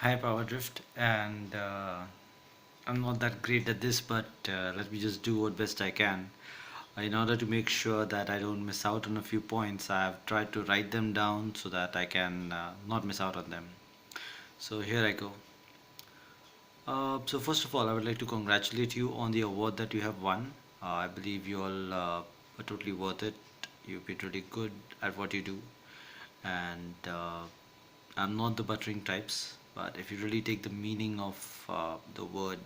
Hi, Power Drift, and I'm not that great at this, but let me just do what best I can. In order to make sure that I don't miss out on a few points, I've tried to write them down so that I can not miss out on them. So here I go. So first of all, I would like to congratulate you on the award that you have won. I believe you all are totally worth it. You've been really good at what you do, and I'm not the buttering types, but if you really take the meaning of the word,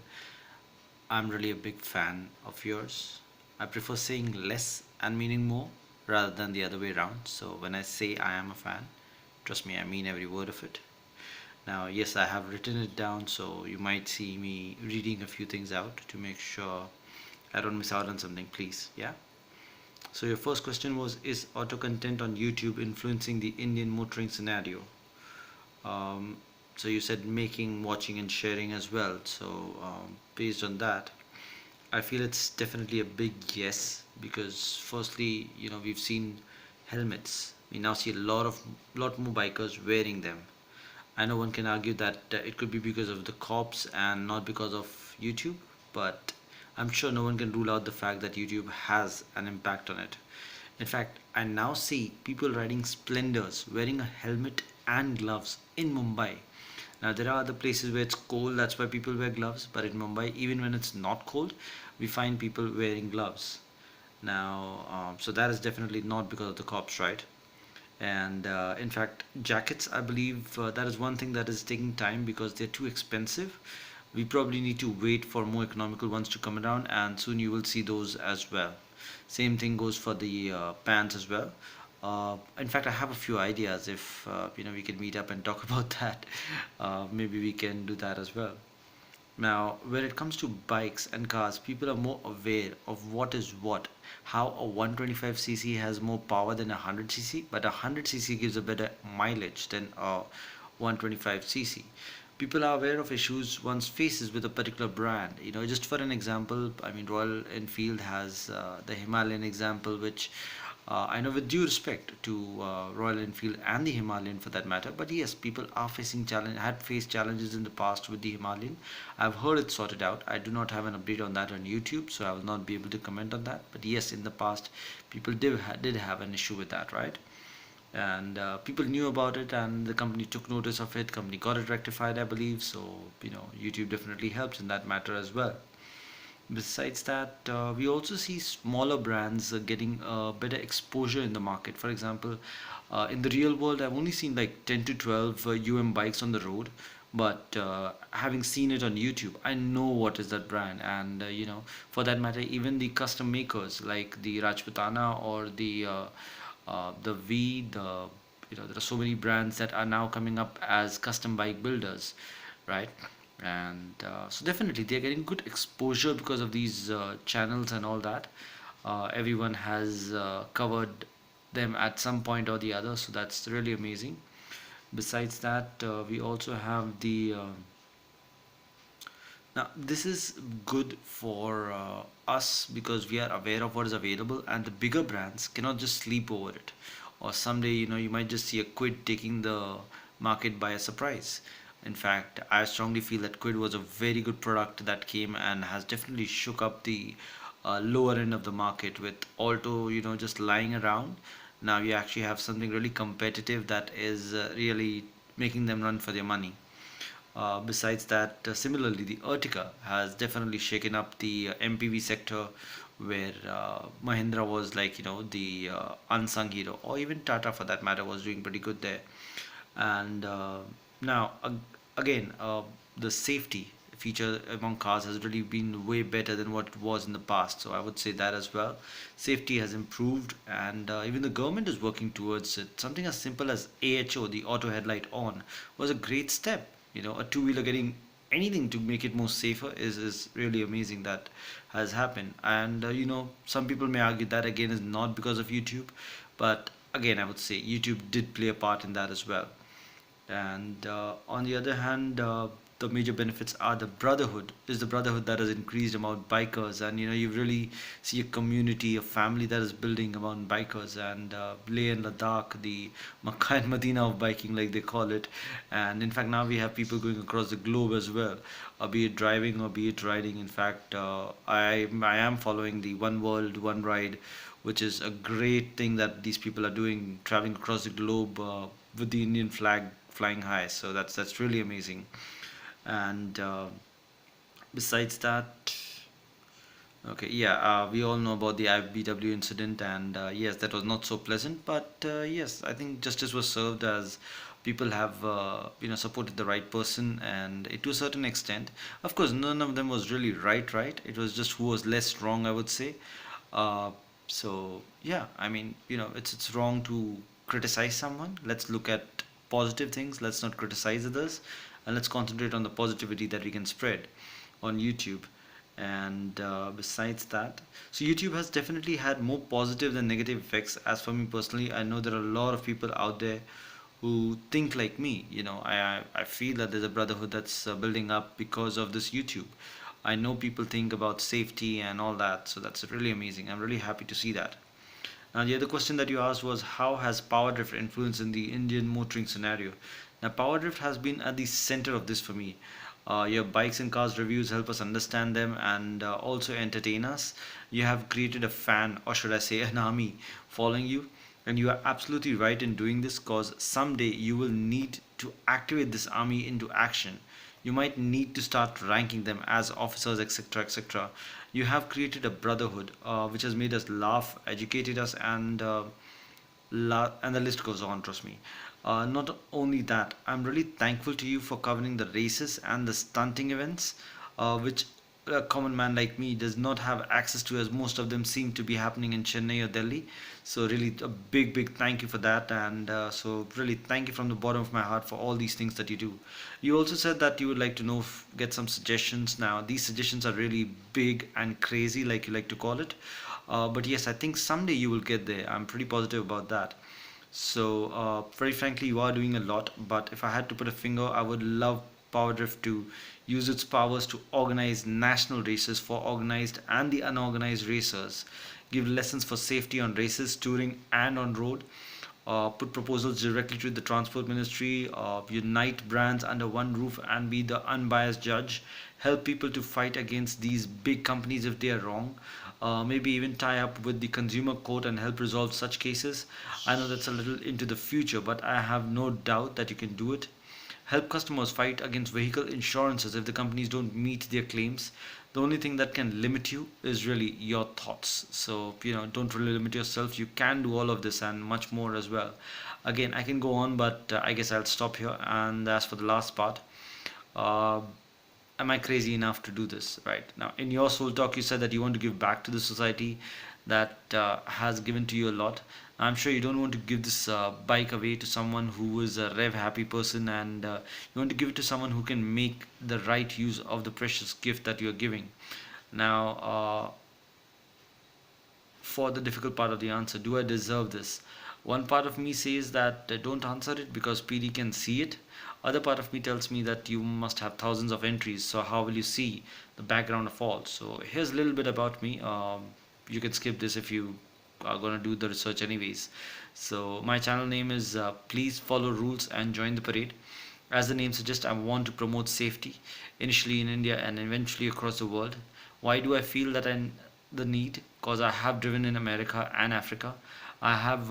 I'm really a big fan of yours. I prefer saying less and meaning more rather than the other way around. So when I say I am a fan, trust me, I mean every word of it. Now, yes, I have written it down, so you might see me reading a few things out to make sure I don't miss out on something, please. Yeah? So, your first question was: is auto content on YouTube influencing the Indian motoring scenario? Um, so, you said making, watching, and sharing as well. So, based on that, I feel it's definitely a big yes because firstly, we've seen helmets. We now see a lot more bikers wearing them. I know one can argue that it could be because of the cops and not because of YouTube, but I'm sure no one can rule out the fact that YouTube has an impact on it. In fact, I now see people riding splendors wearing a helmet and gloves in Mumbai. Now, there are other places where it's cold, that's why people wear gloves, but in Mumbai, even when it's not cold, we find people wearing gloves. Now, so that is definitely not because of the cops, right? And in fact, jackets, I believe that is one thing that is taking time because they're too expensive. We probably need to wait for more economical ones to come around, and soon you will see those as well. Same thing goes for the pants as well. In fact, I have a few ideas. If we can meet up and talk about that, maybe we can do that as well. Now, when it comes to bikes and cars, people are more aware of what is what. How a 125cc has more power than a 100cc, but a 100cc gives a better mileage than a 125cc. People are aware of issues one faces with a particular brand. Just for an example, I mean, Royal Enfield has the Himalayan example, which I know with due respect to Royal Enfield and the Himalayan for that matter, but yes, people are had faced challenges in the past with the Himalayan. I've heard it sorted out. I do not have an update on that on YouTube, so I will not be able to comment on that. But yes, in the past, people did have an issue with that, right? And people knew about it, and the company took notice of it. Company got it rectified, I believe. So YouTube definitely helps in that matter as well. Besides that, we also see smaller brands getting better exposure in the market. For example, in the real world, I've only seen like 10 to 12 bikes on the road. But having seen it on YouTube, I know what is that brand. And, for that matter, even the custom makers like the Rajputana or the there are so many brands that are now coming up as custom bike builders, right? And so definitely they're getting good exposure because of these channels and all that. Everyone has covered them at some point or the other, so that's really amazing. Besides that, we also have the now this is good for us because we are aware of what is available, and the bigger brands cannot just sleep over it. Or someday, you might just see a Quid taking the market by a surprise. In fact, I strongly feel that Quid was a very good product that came and has definitely shook up the lower end of the market with Alto, just lying around. Now you actually have something really competitive that is really making them run for their money. Besides that, similarly, the Ertiga has definitely shaken up the MPV sector, where Mahindra was like, the unsung hero, or even Tata for that matter was doing pretty good there. And now, again, the safety feature among cars has really been way better than what it was in the past. So I would say that as well. Safety has improved, and even the government is working towards it. Something as simple as AHO, the auto headlight on, was a great step. A two-wheeler getting anything to make it more safer is really amazing that has happened. And some people may argue that again is not because of YouTube, but again, I would say YouTube did play a part in that as well. And on the other hand, the major benefits are the brotherhood. Is the brotherhood that has increased among bikers, and you really see a community, a family that is building among bikers, and Leh and Ladakh, the Makkah and Medina of biking, like they call it. And in fact, now we have people going across the globe as well, be it driving or be it riding. In fact, I am following the One World, One Ride, which is a great thing that these people are doing, traveling across the globe with the Indian flag flying high. So that's really amazing. And besides that, okay, yeah, we all know about the IBW incident, and yes, that was not so pleasant. But yes, I think justice was served, as people have supported the right person, and to a certain extent, of course, none of them was really right. Right, it was just who was less wrong, I would say. Uh, so yeah, I mean, it's wrong to criticize someone. Let's look at positive things. Let's not criticize others, and let's concentrate on the positivity that we can spread on YouTube. And besides that, so YouTube has definitely had more positive than negative effects. As for me personally, I know there are a lot of people out there who think like me. I feel that there's a brotherhood that's building up because of this YouTube. I know people think about safety and all that, so that's really amazing. I'm really happy to see that. Now, the other question that you asked was, how has power drift influenced in the Indian motoring scenario? Now, power drift has been at the center of this for me. Your bikes and cars reviews help us understand them and also entertain us. You have created a fan, or should I say, an army following you. And you are absolutely right in doing this, because someday you will need to activate this army into action. You might need to start ranking them as officers, etc. etc. You have created a brotherhood which has made us laugh, educated us, and and the list goes on, trust me. Not only that, I'm really thankful to you for covering the races and the stunting events, which a common man like me does not have access to, as most of them seem to be happening in Chennai or Delhi. So really a big big thank you for that, and so really thank you from the bottom of my heart for all these things that you do. You also said that you would like to know, get some suggestions. Now these suggestions are really big and crazy, like you like to call it, but yes, I think someday you will get there. I'm pretty positive about that. So, very frankly, you are doing a lot, but if I had to put a finger, I would love Powerdrift to use its powers to organize national races for organized and the unorganized racers, give lessons for safety on races, touring, and on road, put proposals directly to the transport ministry, unite brands under one roof and be the unbiased judge, help people to fight against these big companies if they are wrong, maybe even tie up with the consumer court and help resolve such cases. I know that's a little into the future, but I have no doubt that you can do it. Help customers fight against vehicle insurances if the companies don't meet their claims. The only thing that can limit you is really your thoughts. So, don't really limit yourself. You can do all of this and much more as well. Again, I can go on, but I guess I'll stop here. And as for the last part, uh, am I crazy enough to do this? Right now, in your soul talk, you said that you want to give back to the society that has given to you a lot. I'm sure you don't want to give this bike away to someone who is a rev happy person, and you want to give it to someone who can make the right use of the precious gift that you're giving. Now, for the difficult part of the answer, do I deserve this? One part of me says that don't answer it because PD can see it. Other part of me tells me that you must have thousands of entries, so how will you see the background of all? So here's a little bit about me. You can skip this if you are going to do the research anyways. So my channel name is Please Follow Rules and Join the Parade. As the name suggests, I want to promote safety, initially in India and eventually across the world. Why do I feel that the need? Because I have driven in America and Africa. I have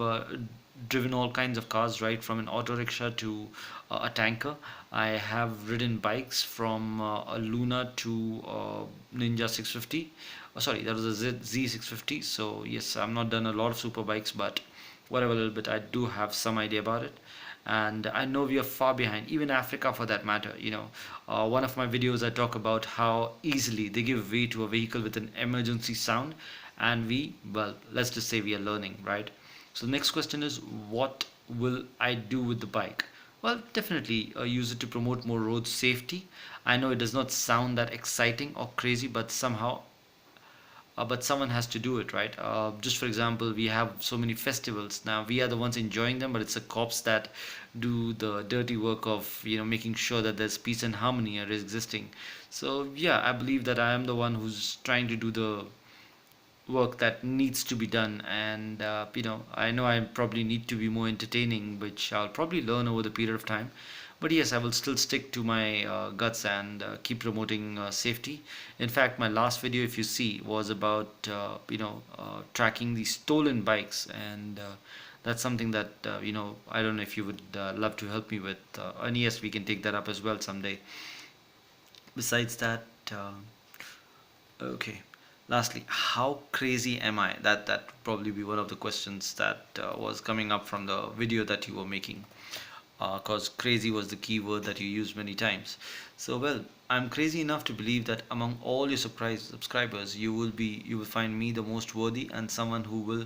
driven all kinds of cars, right from an auto rickshaw to a tanker. I have ridden bikes from a Luna to Ninja 650. Oh, sorry, that was a Z650. So yes, I'm not done a lot of super bikes, but whatever, a little bit, I do have some idea about it. And I know we are far behind, even Africa for that matter. One of my videos, I talk about how easily they give way to a vehicle with an emergency sound, and well, let's just say we are learning, right? So the next question is, what will I do with the bike? Well, definitely use it to promote more road safety. I know it does not sound that exciting or crazy, but somehow but someone has to do it, right? Just for example, we have so many festivals now. We are the ones enjoying them, but it's the cops that do the dirty work of making sure that there's peace and harmony are existing. So yeah, I believe that I am the one who's trying to do the work that needs to be done, and I know I probably need to be more entertaining, which I'll probably learn over the period of time. But yes, I will still stick to my guts and keep promoting safety. In fact, my last video, if you see, was about tracking the stolen bikes, and that's something that I don't know if you would love to help me with, and yes, we can take that up as well someday. Besides that, okay. Lastly, how crazy am I? That would probably be one of the questions that was coming up from the video that you were making. Cause crazy was the key word that you used many times. So well, I'm crazy enough to believe that among all your surprise subscribers, you will find me the most worthy and someone who will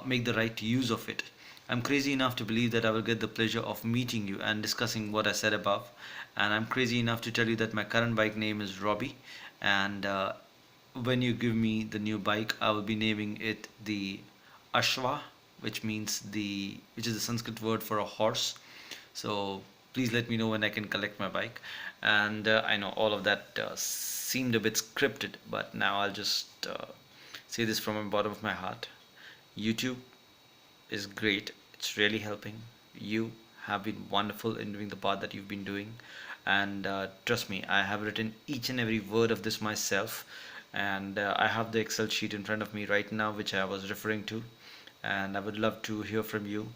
make the right use of it. I'm crazy enough to believe that I will get the pleasure of meeting you and discussing what I said above. And I'm crazy enough to tell you that my current bike name is Robbie. And when you give me the new bike, I will be naming it the Ashwa, which is the Sanskrit word for a horse. So please let me know when I can collect my bike. And I know all of that seemed a bit scripted, but now I'll just say this from the bottom of my heart. YouTube is great. It's really helping. You have been wonderful in doing the part that you've been doing. And trust me, I have written each and every word of this myself. And I have the Excel sheet in front of me right now, which I was referring to. And I would love to hear from you.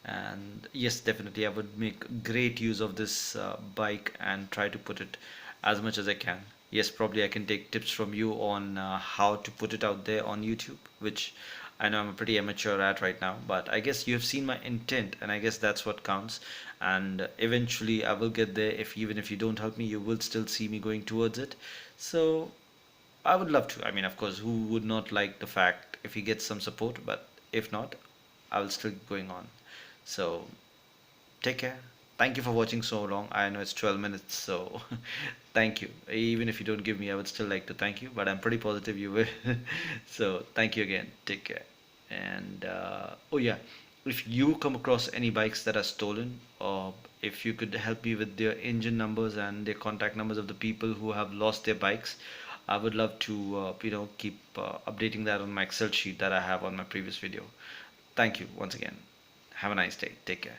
And yes, definitely, I would make great use of this bike and try to put it as much as I can. Yes, probably I can take tips from you on how to put it out there on YouTube, which I know I'm a pretty amateur at right now, but I guess you have seen my intent, and I guess that's what counts. And eventually, I will get there. If even if you don't help me, you will still see me going towards it. So I would love to. I mean, of course, who would not like the fact if he gets some support? But if not, I will still keep going on. So take care. Thank you for watching so long. I know it's 12 minutes, so thank you. Even if you don't give me, I would still like to thank you, but I'm pretty positive you will. So thank you again. Take care. And oh yeah, if you come across any bikes that are stolen, or if you could help me with their engine numbers and their contact numbers of the people who have lost their bikes, I would love to keep updating that on my Excel sheet that I have on my previous video. Thank you once again. Have a nice day. Take care.